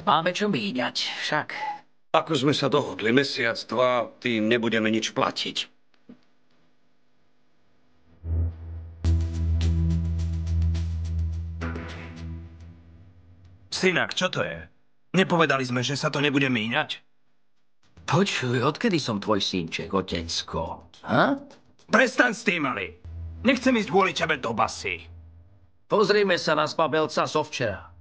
Máme čo míňať, však. Ako sme sa dohodli, mesiac, dva, tým nebudeme nič platiť. Synak, čo to je? Nepovedali sme, že sa to nebude míňať? Počuj, odkedy som tvoj synček, otecko? Ha? Prestaň s tým, Ali. Nechcem ísť kvôli tebe do basy. Pozrime sa na spabelca zo včera.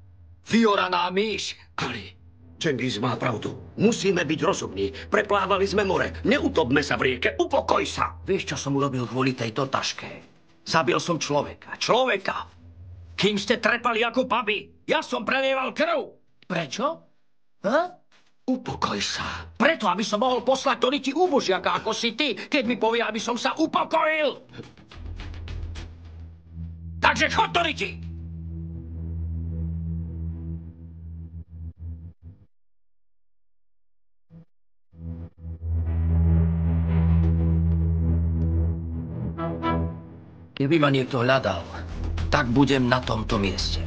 Vyoraná myš. Ali, Cengiz má pravdu. Musíme byť rozumní. Preplávali sme more. Neutopme sa v rieke. Upokoj sa. Vieš, čo som urobil kvôli tejto taške? Zabil som človeka. Človeka! Kým ste trepali ako baby, ja som prelieval krv. Prečo? Ha? Upokoj sa. Preto, aby som mohol poslať do riti úbožiaka, ako si ty, keď mi povie, aby som sa upokojil. Takže chod do riti. Keby ma niekto hľadal, tak budem na tomto mieste.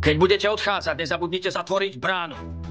Keď budete odchádzať, nezabudnite zatvoriť bránu.